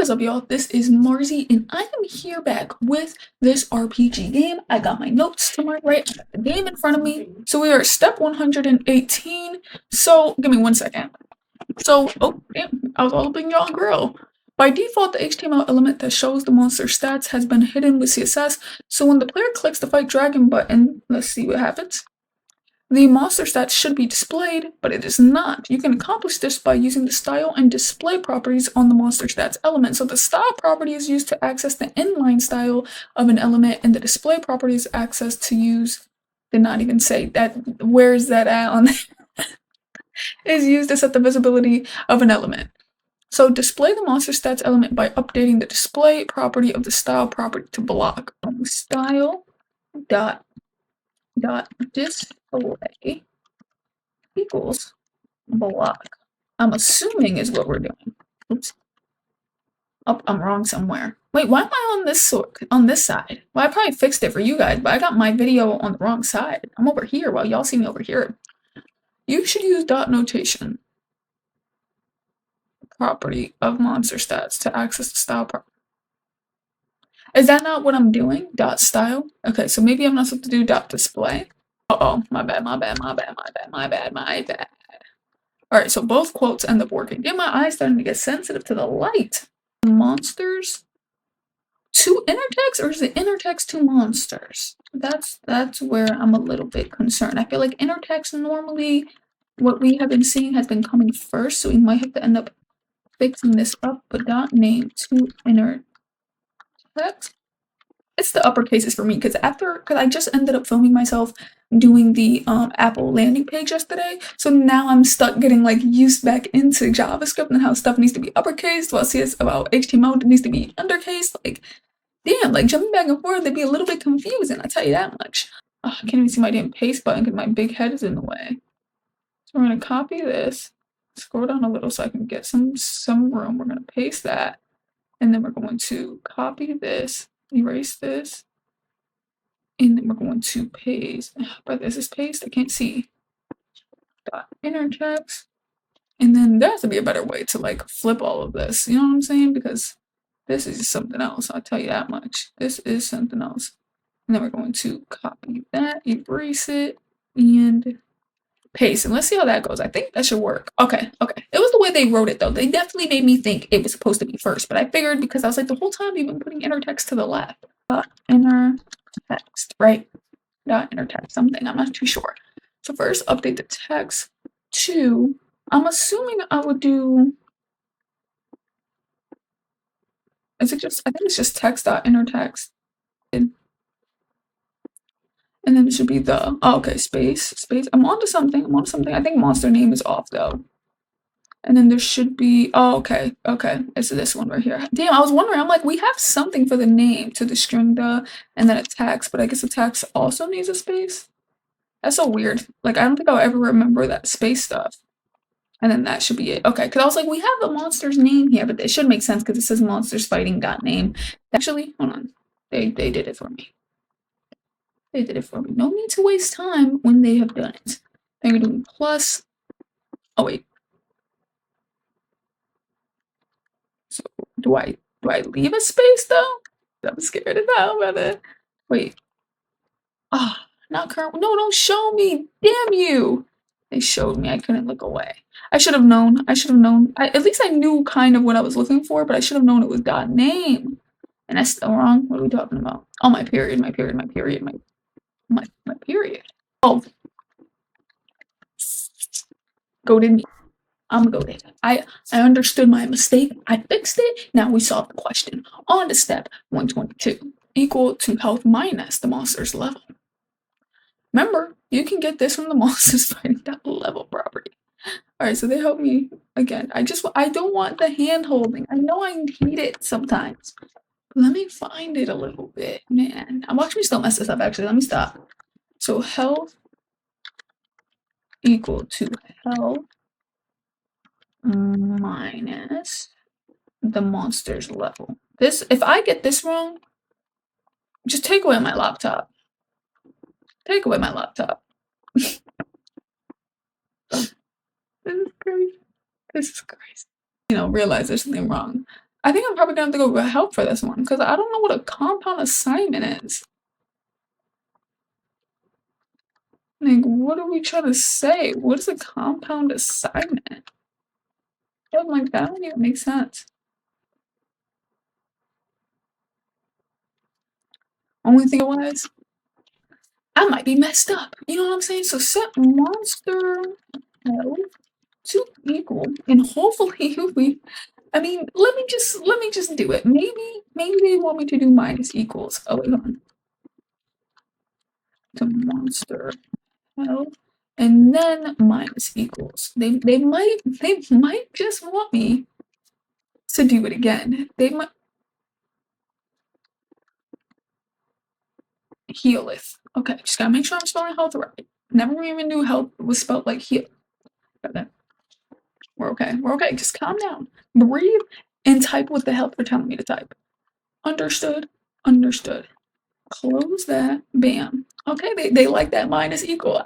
What is up, y'all? This is Marzi, and I am here back with this RPG game. I got my notes to my right, I got the game in front of me. So we are at step 118. So, give me 1 second. So, oh, damn, I was all up in y'all grill. By default, the HTML element that shows the monster stats has been hidden with CSS. So when the player clicks the Fight Dragon button, let's see what happens. The monster stats should be displayed, but it is not. You can accomplish this by using the style and display properties on the monster stats element. So the style property is used to access the inline style of an element, and the display property is access to use, did not even say that, where is that at on is used to set the visibility of an element. So display the monster stats element by updating the display property of the style property to block. Style dot display equals block. I'm assuming is what we're doing. Oops. Oh, I'm wrong somewhere. Wait, why am I on this side? Well, I probably fixed it for you guys, but I got my video on the wrong side. I'm over here while y'all see me over here. You should use dot notation property of monster stats to access the style property. Is that not what I'm doing? Dot style? Okay, so maybe I'm not supposed to do dot display. Uh-oh, my bad. Alright, so both quotes end up working. Get my eyes starting to get sensitive to the light. Monsters to inner text, or is it inner text to monsters? That's where I'm a little bit concerned. I feel like inner text normally, what we have been seeing has been coming first, so we might have to end up fixing this up, but dot name to inner text. It's the uppercases for me, because I just ended up filming myself doing the Apple landing page yesterday, so now I'm stuck getting like used back into JavaScript and how stuff needs to be uppercased while HTML needs to be undercased. Like, damn, like jumping back and forth, it'd be a little bit confusing, I tell you that much. Oh, I can't even see my damn paste button because my big head is in the way. So we're gonna copy this, scroll down a little so I can get some room. We're gonna paste that, and then we're going to copy this, erase this, and then we're going to paste. But this is paste, I can't see. Dot inner text. And then there has to be a better way to like flip all of this. You know what I'm saying? Because this is something else. I'll tell you that much. This is something else. And then we're going to copy that, erase it, and paste. And let's see how that goes. I think that should work. Okay. It was the way they wrote it though. They definitely made me think it was supposed to be first. But I figured because I was like the whole time you've been putting inner text to the left. Inner text, right? Dot inner text something. I'm not too sure. So first update the text to, I'm assuming I would do, is it just, I think it's just text dot inner text. And then it should be the, oh, okay, space. I'm onto something. I think monster name is off though. And then there should be, oh, okay. It's this one right here. Damn, I was wondering, I'm like, we have something for the name to the string the, and then a text, but I guess the text also needs a space. That's so weird. Like, I don't think I'll ever remember that space stuff. And then that should be it. Okay, because I was like, we have the monster's name here, but it should make sense because it says monsters fighting name. Actually, hold on. They did it for me. They did it for me. No need to waste time when they have done it. Then we're doing plus. Oh wait. So do I leave a space though? I'm scared as hell about it. Wait. Ah, not current. No, don't show me. Damn you. They showed me. I couldn't look away. I should have known. At least I knew kind of what I was looking for, but I should have known it was dot name. And that's still wrong. What are we talking about? Oh, my period. My period. Oh. Goated me. I'm goated. I understood my mistake. I fixed it. Now we solved the question. On to step 122. Equal to health minus the monster's level. Remember, you can get this from the monsters fighting that level property. Alright, so they help me again. I don't want the hand holding. I know I need it sometimes. Let me find it a little bit, man. Watch me still mess this up actually. Let me stop. So health equal to health minus the monster's level. This, if I get this wrong, just take away my laptop. Take away my laptop. This is crazy. You know, realize there's something wrong. I think I'm probably gonna have to go with help for this one because I don't know what a compound assignment is. Like, what are we trying to say? What is a compound assignment? I'm like, that don't even make sense. Only thing it was, I might be messed up. You know what I'm saying? So set monster health to equal, and hopefully we. I mean, let me just do it. Maybe they want me to do minus equals. Oh wait, hold on. To monster health, and then minus equals. They might just want me to do it again. They might healeth. Okay, just gotta make sure I'm spelling health right. Never even knew health was spelled like heal. Okay. We're okay. We're okay. Just calm down. Breathe and type what the hell they're telling me to type. Understood? Understood. Close that. Bam. Okay, they like that minus equal.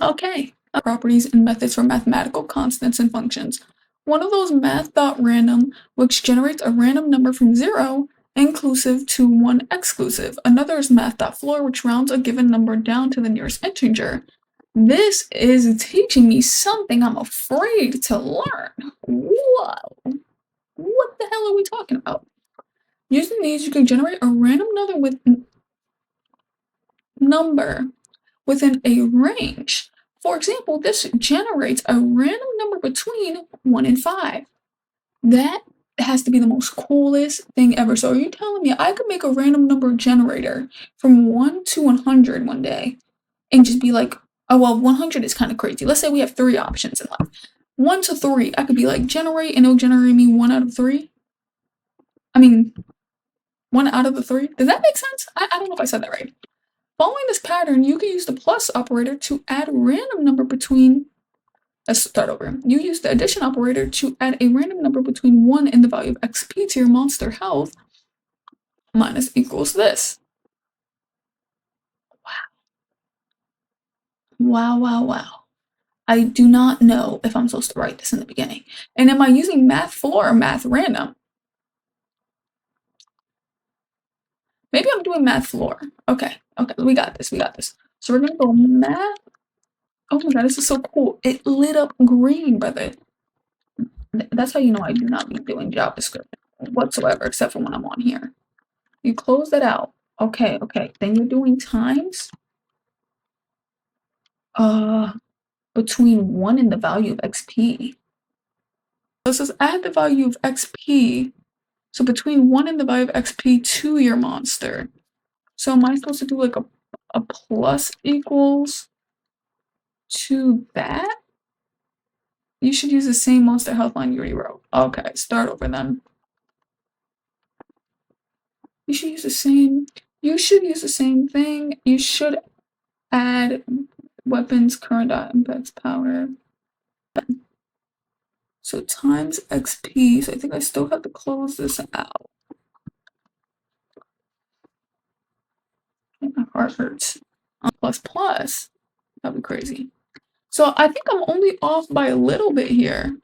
Okay. Properties and methods for mathematical constants and functions. One of those math.random, which generates a random number from 0 inclusive to 1 exclusive. Another is math.floor, which rounds a given number down to the nearest integer. This is teaching me something I'm afraid to learn. Whoa. What the hell are we talking about? Using these, you can generate a random number within a range. For example, this generates a random number between 1 and 5. That has to be the most coolest thing ever. So are you telling me I could make a random number generator from 1 to 100 one day and just be like, oh, well, 100 is kind of crazy. Let's say we have 3 options in life. 1 to 3, I could be like, generate, and it'll generate me 1 out of 3. I mean, 1 out of the 3. Does that make sense? I don't know if I said that right. Following this pattern, you can use the plus operator to add a random number between. Let's start over. You use the addition operator to add a random number between 1 and the value of XP to your monster health minus equals this. Wow. I do not know if I'm supposed to write this in the beginning. And am I using math floor or math random? Maybe I'm doing math floor. Okay, we got this. So we're gonna go math. Oh my god, this is so cool. It lit up green, brother. That's how you know I do not be doing JavaScript whatsoever, except for when I'm on here. You close that out. Okay. Then you're doing times between 1 and the value of XP. So it says add the value of XP. So between 1 and the value of XP to your monster. So am I supposed to do like a plus equals to that? You should use the same monster health line you already wrote. Okay, start over then. You should use the same thing. You should add weapons current impacts power. So times XP. So I think I still have to close this out. My heart hurts. Plus. That'd be crazy. So I think I'm only off by a little bit here.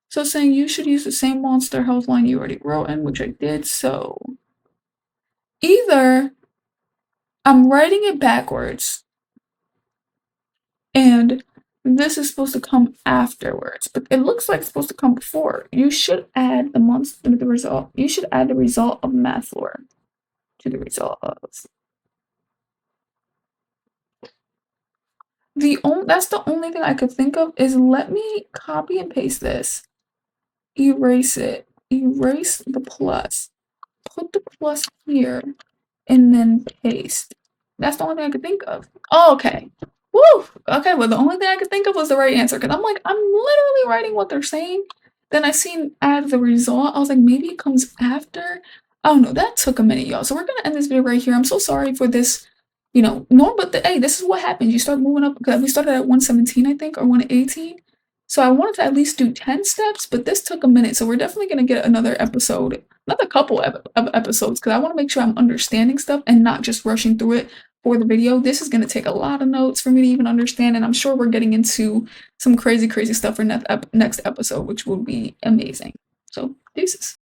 So saying you should use the same monster health line you already wrote in, which I did. So either I'm writing it backwards and this is supposed to come afterwards, but it looks like it's supposed to come before. You should add the result. You should add the result of math floor to the result of. That's the only thing I could think of is let me copy and paste this. Erase it. Erase the plus. Put the plus here and then paste. That's the only thing I could think of. Oh, okay. Woo! Okay, well, the only thing I could think of was the right answer because I'm like, I'm literally writing what they're saying. Then I seen add the result. I was like, maybe it comes after. Oh no, that took a minute, y'all. So we're gonna end this video right here. I'm so sorry for this. But hey, this is what happens. You start moving up. We started at 117, I think, or 118. So I wanted to at least do 10 steps, but this took a minute. So we're definitely gonna get another couple of episodes, because I want to make sure I'm understanding stuff and not just rushing through it for the video. This is gonna take a lot of notes for me to even understand, and I'm sure we're getting into some crazy stuff for next episode, which will be amazing. So, deuces.